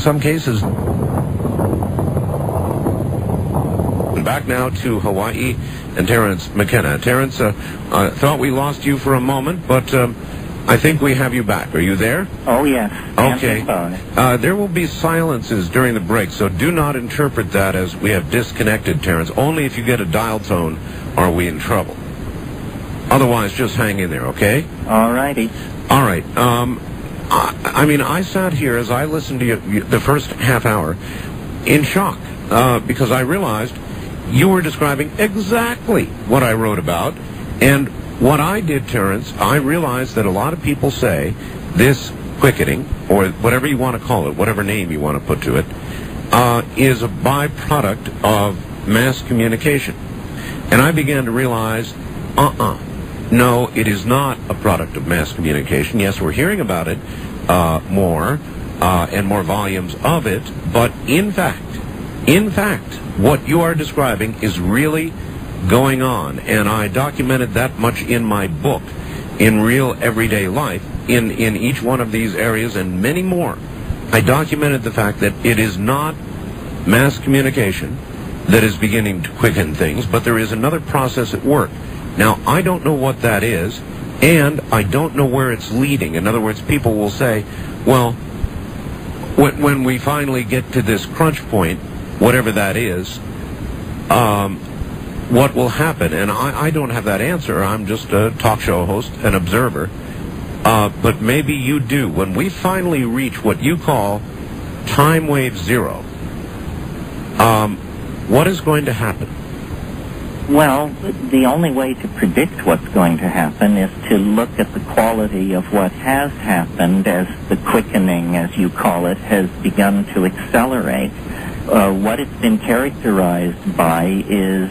some cases. Back now to Hawaii and Terence McKenna. Terence, I thought we lost you for a moment, but I think we have you back. Are you there? Oh, yes. Okay. There will be silences during the break, so do not interpret that as we have disconnected Terence. Only if you get a dial tone are we in trouble. Otherwise, just hang in there, okay? All righty. All right. I mean, I sat here as I listened to you the first half hour in shock because I realized you were describing exactly what I wrote about. And what I did, Terence, I realized that a lot of people say this quickening, or whatever you want to call it, whatever name you want to put to it, is a byproduct of mass communication. And I began to realize, no, it is not a product of mass communication. Yes, we're hearing about it more and more volumes of it, but in fact, what you are describing is really going on, and I documented that much in my book, in real everyday life, in each one of these areas and many more. I documented the fact that it is not mass communication that is beginning to quicken things, but there is another process at work. Now, I don't know what that is, and I don't know where it's leading. In other words, people will say, well, when we finally get to this crunch point, whatever that is, what will happen? And I don't have that answer. I'm just a talk show host, an observer. But maybe you do. When we finally reach what you call time wave zero, what is going to happen? Well, the only way to predict what's going to happen is to look at the quality of what has happened as the quickening, as you call it, has begun to accelerate. What it's been characterized by is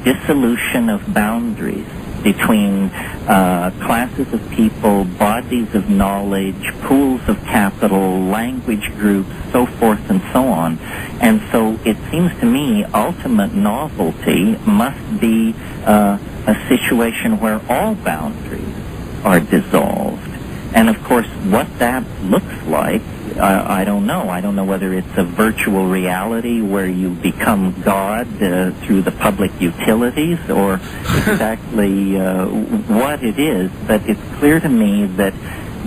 dissolution of boundaries between classes of people, bodies of knowledge, pools of capital, language groups, so forth and so on. And so it seems to me ultimate novelty must be a situation where all boundaries are dissolved. And of course, what that looks like, I don't know. I don't know whether it's a virtual reality where you become God through the public utilities or exactly what it is. But it's clear to me that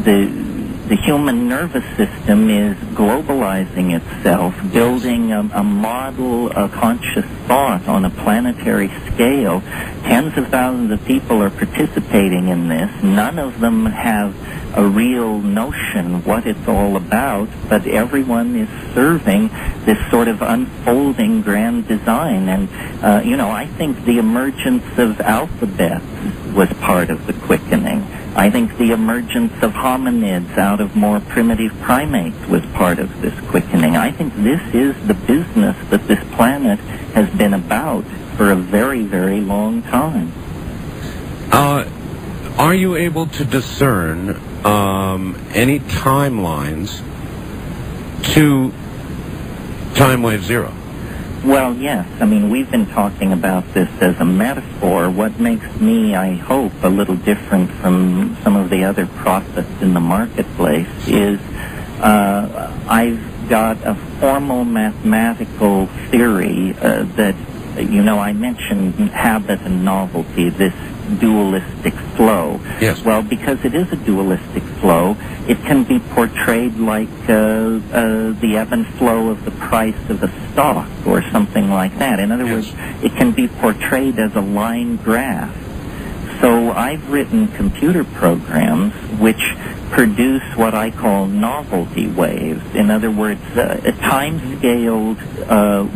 the human nervous system is globalizing itself, building a model of conscious thought on a planetary scale. Tens of thousands of people are participating in this. None of them have a real notion what it's all about, but everyone is serving this sort of unfolding grand design. And, I think the emergence of alphabets was part of the quickening. I think the emergence of hominids out of more primitive primates was part of this quickening. I think this is the business that this planet has been about for a very, very long time. Are you able to discern any timelines to time wave zero? Well, yes. I mean, we've been talking about this as a metaphor. What makes me, I hope, a little different from some of the other prophets in the marketplace is I've got a formal mathematical theory that, I mentioned habit and novelty, this dualistic flow. Yes. Well, because it is a dualistic flow, it can be portrayed like the ebb and flow of the price of a stock or something like that. In other words, it can be portrayed as a line graph. So I've written computer programs which produce what I call novelty waves. In other words, time-scaled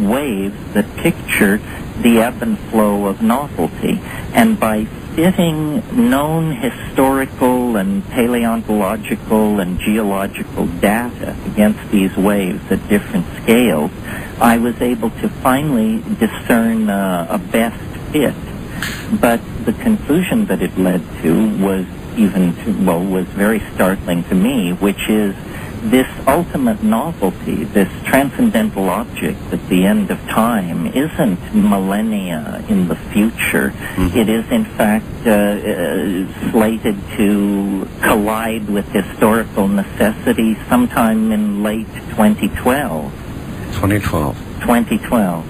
waves that picture the ebb and flow of novelty. And by fitting known historical and paleontological and geological data against these waves at different scales, I was able to finally discern a best fit. But the conclusion that it led to was was very startling to me, which is this ultimate novelty, this transcendental object at the end of time, isn't millennia in the future. Mm-hmm. It is, in fact, slated to collide with historical necessity sometime in late 2012. 2012.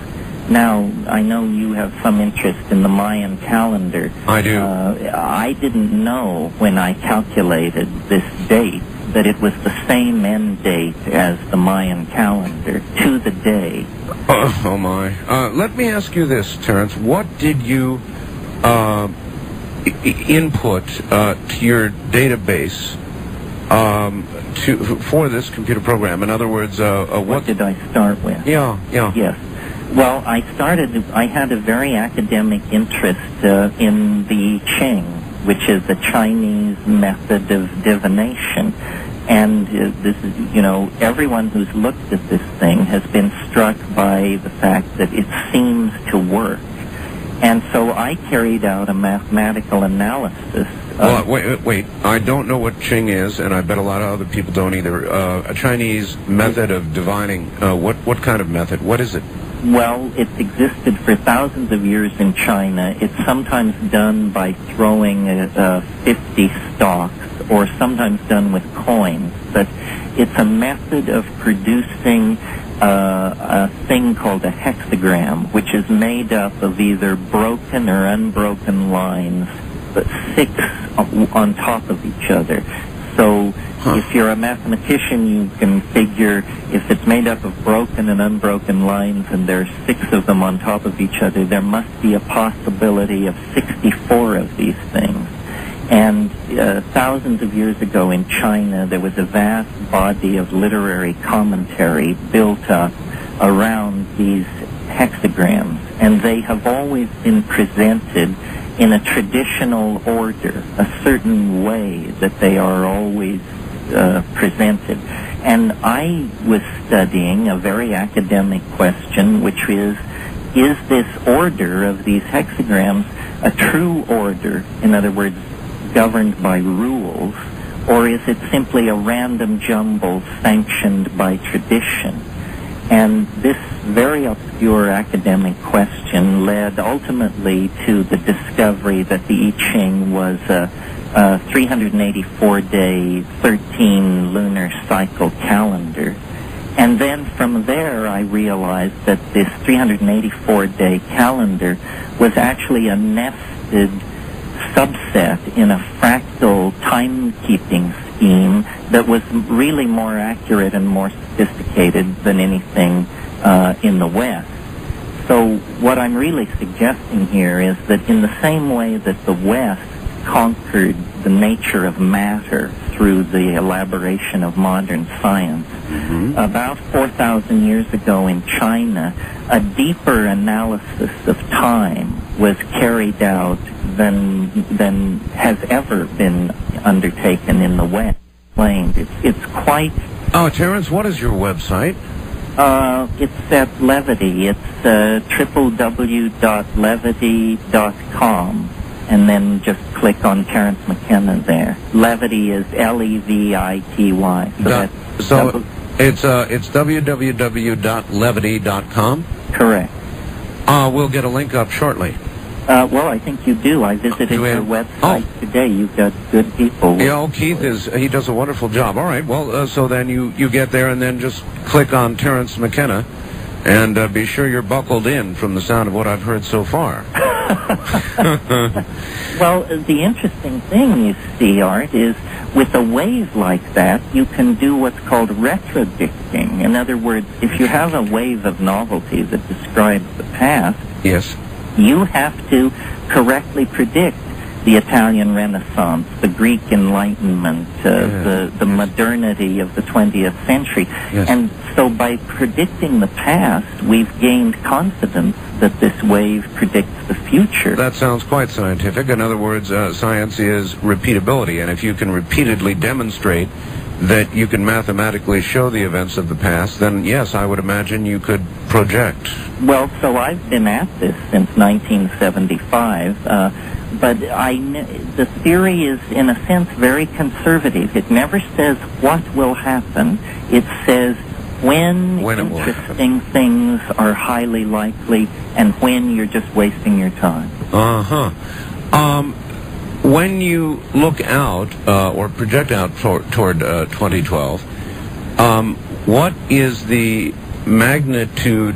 Now, I know you have some interest in the Mayan calendar. I do. I didn't know when I calculated this date that it was the same end date as the Mayan calendar, to the day. Oh my. Let me ask you this, Terence. What did you input to your database for this computer program? In other words, what did I start with? Yeah. Yes. Well, I had a very academic interest in the Qing, which is a Chinese method of divination. And this is, everyone who's looked at this thing has been struck by the fact that it seems to work. And so I carried out a mathematical analysis. Wait. I don't know what Qing is, and I bet a lot of other people don't either. A Chinese method of divining. What kind of method? What is it? Well, it's existed for thousands of years in China. It's sometimes done by throwing 50 stalks, or sometimes done with coins. But it's a method of producing a thing called a hexagram, which is made up of either broken or unbroken lines, but 6 on top of each other. So if you're a mathematician, you can figure if it's made up of broken and unbroken lines and there are 6 of them on top of each other, there must be a possibility of 64 of these things. And thousands of years ago in China, there was a vast body of literary commentary built up around these hexagrams, and they have always been presented in a traditional order, a certain way that they are always presented. And I was studying a very academic question, which is this order of these hexagrams a true order, in other words, governed by rules, or is it simply a random jumble sanctioned by tradition? And this very obscure academic question led ultimately to the discovery that the I Ching was a 384-day, 13 lunar cycle calendar. And then from there I realized that this 384-day calendar was actually a nested subset in a fractal timekeeping scheme that was really more accurate and more sophisticated than anything in the West. So what I'm really suggesting here is that in the same way that the West conquered the nature of matter through the elaboration of modern science, about 4,000 years ago in China, a deeper analysis of time was carried out than has ever been undertaken in the West. It's quite... Oh, Terence, what is your website? It's at Levity. It's www.levity.com. And then just click on Terence McKenna there. Levity is Levity. So it's www.levity.com? Correct. We'll get a link up shortly. Well, I think you do. I visited your website today. You've got good people. Yeah, Keith he does a wonderful job. All right, well, so then you get there and then just click on Terence McKenna and be sure you're buckled in from the sound of what I've heard so far. Well, the interesting thing, you see, Art, is with a wave like that, you can do what's called retrodicting. In other words, if you have a wave of novelty that describes the past, yes, you have to correctly predict the Italian Renaissance, the Greek Enlightenment, the modernity of the 20th century. Yes. And so by predicting the past, we've gained confidence that this wave predicts the future. That sounds quite scientific. In other words, science is repeatability, and if you can repeatedly demonstrate that you can mathematically show the events of the past, then yes, I would imagine you could project. Well, so I've been at this since 1975, but the theory is, in a sense, very conservative. It never says what will happen. It says when interesting things are highly likely and when you're just wasting your time. When you look out or project out toward 2012, what is the magnitude